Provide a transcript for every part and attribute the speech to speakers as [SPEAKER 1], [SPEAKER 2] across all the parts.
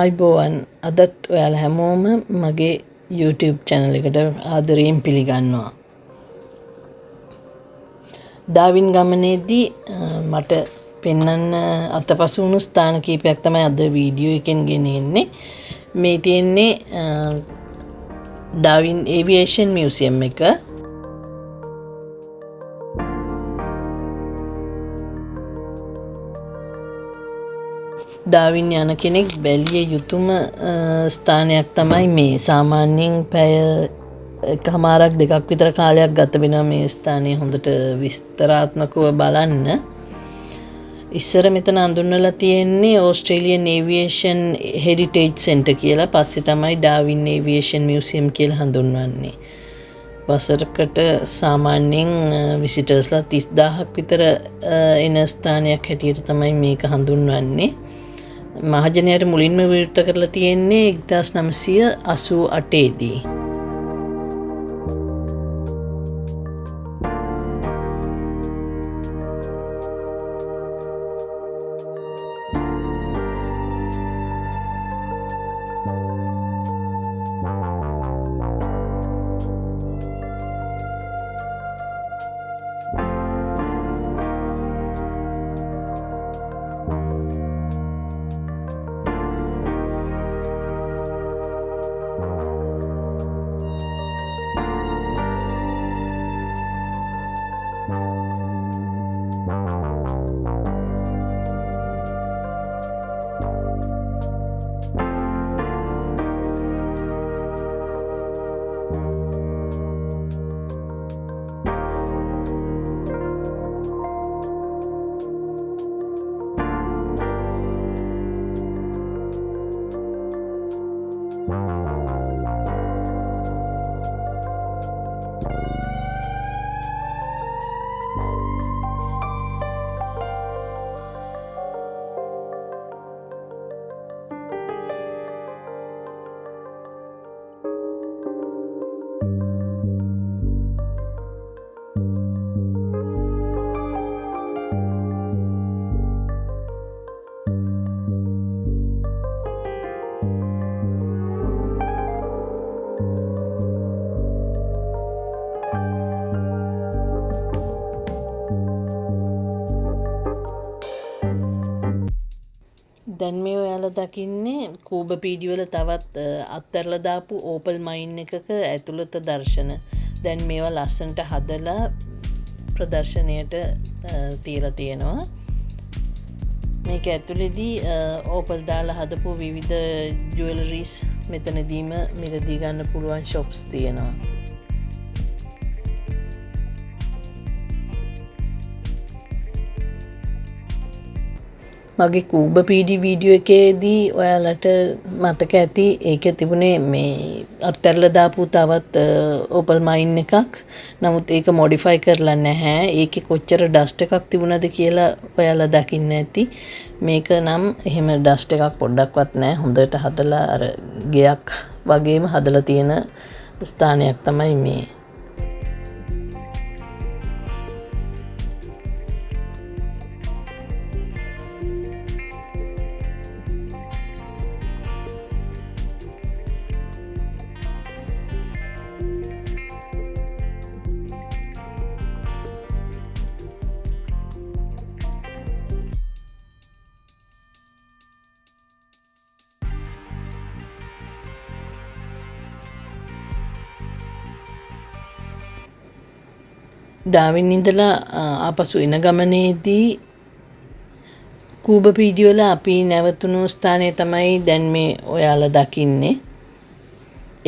[SPEAKER 1] අයිබෝවන් අදත් ඔයාලා හැමෝම මගේ YouTube channel එකට ආදරයෙන් පිළිගන්නවා. ඩාවින් ගමනේදී මට පෙන්වන්න අතපසු වුණු ස්ථාන කීපයක් තමයි අද වීඩියෝ එකෙන් ගෙනෙන්නේ. මේ තියෙන්නේ ඩාවින් ඒවියේෂන් මියුසියම් එක. ඩාවින් යන කෙනෙක් බැලිය යුතුම ස්ථානයක් තමයි මේ. සාමාන්‍යයෙන් පැය එකමාරක් දෙකක් විතර කාලයක් ගත වෙනවා මේ ස්ථානය හොඳට විස්තරාත්මකව බලන්න. ඉස්සර මෙතන හඳුන්වලා තියෙන්නේ ඕස්ට්‍රේලියන් ඒවියේෂන් හෙරිටේජ් සෙන්ටර් කියලා. පස්සේ තමයි ඩාවින් ඒවියේෂන් මියුසියම් කියලා හඳුන්වන්නේ. වසරකට සාමාන්‍යයෙන් විසිටර්ස්ලා 30000ක් විතර එන ස්ථානයක් හැටියට තමයි මේක හඳුන්වන්නේ. මහජනයාට මුලින්ම විවෘත කරලා තියෙන්නේ 1988 දී. දැන් මේ ඔයාලා දකින්නේ කූබ පීඩි වල තවත් අත්තරලා දාපු ඕපල් මයින් එකක ඇතුළත දර්ශන. දැන් මේවා ලස්සනට හදලා ප්‍රදර්ශනයට තියලා තියෙනවා. මේක ඇතුළේදී ඕපල් දාලා හදපු විවිධ ජුවෙලරිස් මෙතනදීම මිලදී ගන්න පුළුවන් shops තියෙනවා. මගේ කූබ පීඩි වීඩියෝ එකේදී ඔයාලට මතක ඇති ඒකේ තිබුණේ මේ අත්තරලා දාපු තවත් ඕපල් මයින් එකක්. නමුත් ඒක මොඩිෆයි කරලා නැහැ. ඒකේ කොච්චර ඩස්ට් එකක් තිබුණද කියලා ඔයාලා දකින්න ඇති. මේක නම් එහෙම ඩස්ට් එකක් පොඩ්ඩක්වත් නැහැ. හොඳට හදලා අර ගෙයක් වගේම හදලා තියෙන ස්ථානයක් තමයි මේ. ඩාවින් ඉඳලා ආපසු එන ගමනේදී කූබ පීඩි වල අපි නැවතුණු ස්ථානය තමයි දැන් මේ ඔයාලා දකින්නේ.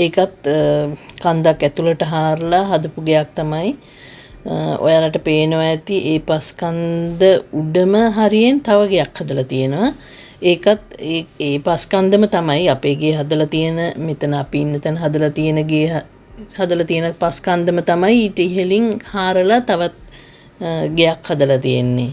[SPEAKER 1] ඒකත් කන්දක් ඇතුළට හාරලා හදපු ගයක් තමයි. ඔයාලට පේනවා ඇති ඒ පස් කන්ද උඩම හරියෙන් තව ගයක් හදලා තියෙනවා. ඒකත් ඒ පස් කන්දම තමයි අපේ ගේ හදලා තියෙන මෙතන අපි ඉන්න තැන හදලා තියෙන ගේ හදලා තියෙන පස් කන්දම තමයි ඊට ඉහළින් හාරලා තවත් ගයක් හදලා තියෙන්නේ.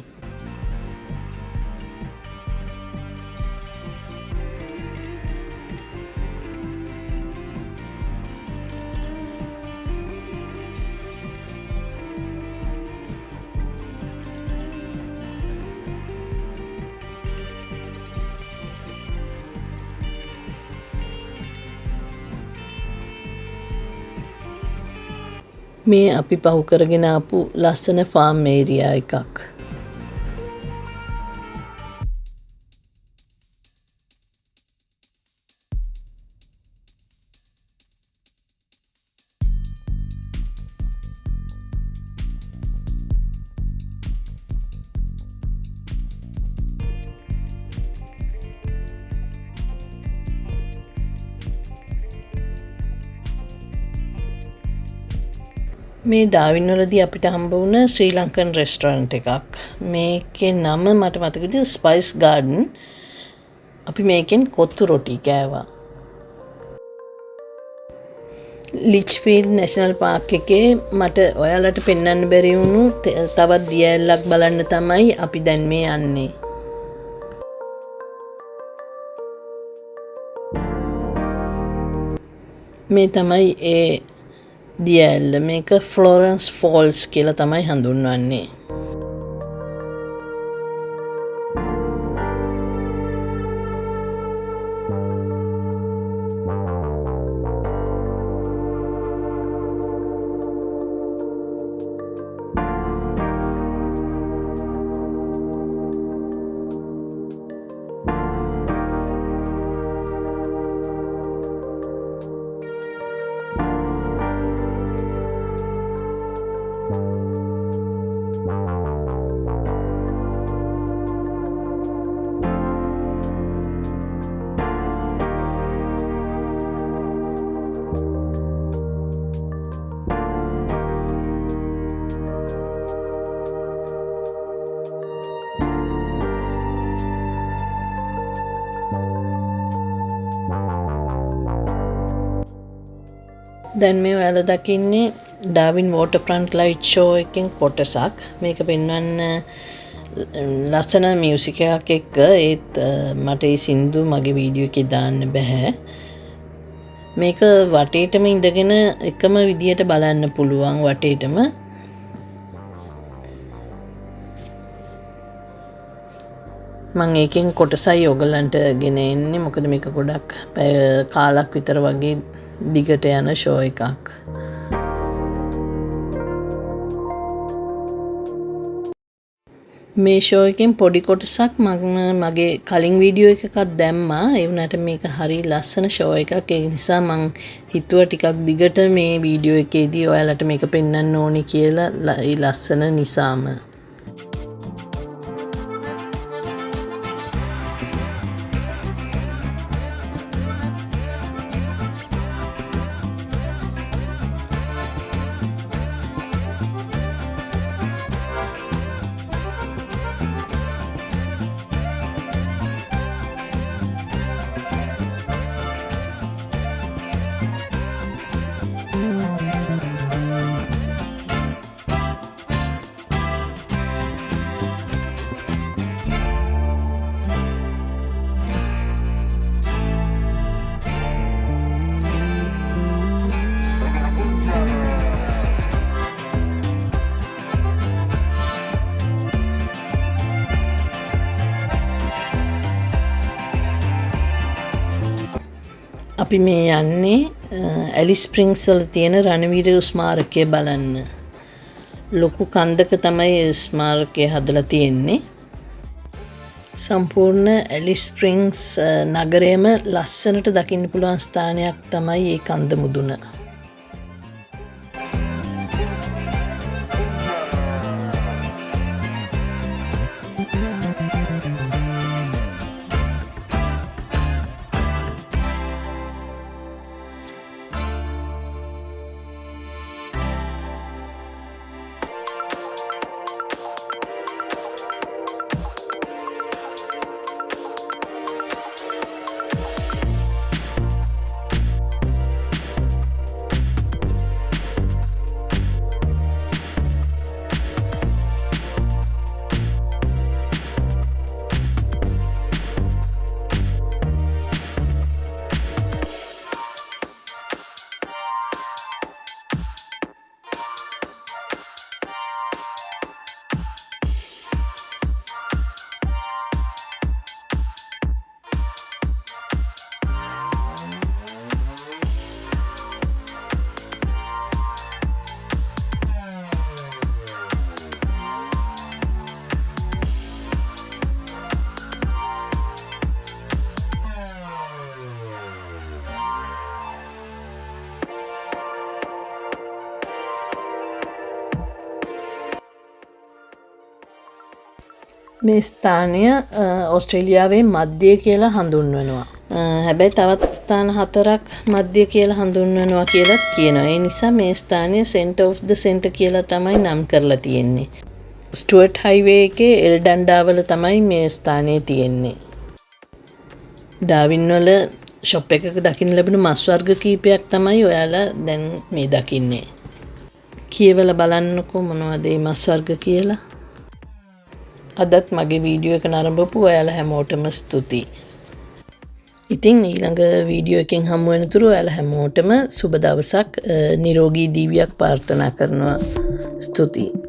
[SPEAKER 1] මේ අපි පහු කරගෙන ආපු ලස්සන ෆාම් ඒරියා එකක්. මේ ඩාවින් වලදී අපිට හම්බ වුණ ශ්‍රී ලංකන් රෙස්ටොරන්ට් එකක්. මේකේ නම මට මතක විදිහට ස්පයිස් ගාඩන්. අපි මේකෙන් කොත්තු රොටි කෑවා. ලිච්ෆීල්ඩ් නැෂනල් පාර්ක් එකේ මට ඔයාලට පෙන්වන්න බැරි වුණු තවත් දිය ඇල්ලක් බලන්න තමයි අපි දැන් මේ යන්නේ. මේ තමයි ඒ දිය ඇල්ල. මේක ෆ්ලෝරන්ස් ෆෝල්ස් කියලා තමයි හඳුන්වන්නේ. දැන් මේ ඔයාලා දකින්නේ ඩාවින් වෝටර්ෆ්‍රන්ට් ලයිට් ෂෝ එකෙන් කොටසක්. මේක පෙන්වන්න ලස්සන මියුසික් එකක් එක්ක. ඒත් මට ඒ සින්දු මගේ වීඩියෝ එකේ දාන්න බෑ. මේක වටේටම ඉඳගෙන එකම විදියට බලන්න පුළුවන් වටේටම. මම ඒකෙන් කොටසයි ඔයගලන්ට ගෙන එන්නේ. මොකද මේක ගොඩක් කාලක් විතර වගේ දිගට යන ෂෝ එකක්. මේ ෂෝ එකෙන් පොඩි කොටසක් මම මගේ කලින් වීඩියෝ එකක් දැම්මා. ඒ වුණාට මේක හරි ලස්සන ෂෝ එකක්. ඒ නිසා මම හිතුවා ටිකක් දිගට මේ වීඩියෝ එකේදී ඔයාලට මේක පෙන්වන්න ඕනි කියලා. ඒ ලස්සන නිසාම. අපි මේ යන්නේ ඇලිස් ස්ප්‍රින්ග්ස් වල තියෙන රණවීර ස්මාරකය බලන්න. ලොකු කන්දක තමයි ස්මාරකය හදලා තියෙන්නේ. සම්පූර්ණ ඇලිස් ස්ප්‍රින්ග්ස් නගරයම ලස්සනට දකින්න පුළුවන් ස්ථානයක් තමයි මේ කන්ද මුදුන. මේ ස්ථානය ඔස්ට්‍රේලියාවේ මධ්‍යය කියලා හඳුන්වනවා. හැබැයි තවත් ස්ථාන 4ක් මධ්‍ය කියලා හඳුන්වනවා කියලත් කියනවා. ඒ නිසා මේ ස්ථානය Center of the Centre කියලා තමයි නම් කරලා තියෙන්නේ. ස්ටුවර්ට් හයිවේ එකේ එල්ඩන්ඩාවල තමයි මේ ස්ථානය තියෙන්නේ. ඩාවින් වල ෂොප් එකක දකින්න ලැබෙන මස් වර්ග කීපයක් තමයි ඔයාලා දැන් මේ දකින්නේ. කියවලා බලන්නකෝ මොනවද මේ මස් වර්ග කියලා. අදත් මගේ වීඩියෝ එක නරඹපු ඔයාලා හැමෝටම ස්තුතියි. ඉතින් ඊළඟ වීඩියෝ එකෙන් හමු වෙනතුරු ඔයාලා හැමෝටම සුබ දවසක් නිරෝගී දිවියක් ප්‍රාර්ථනා කරනවා. ස්තුතියි.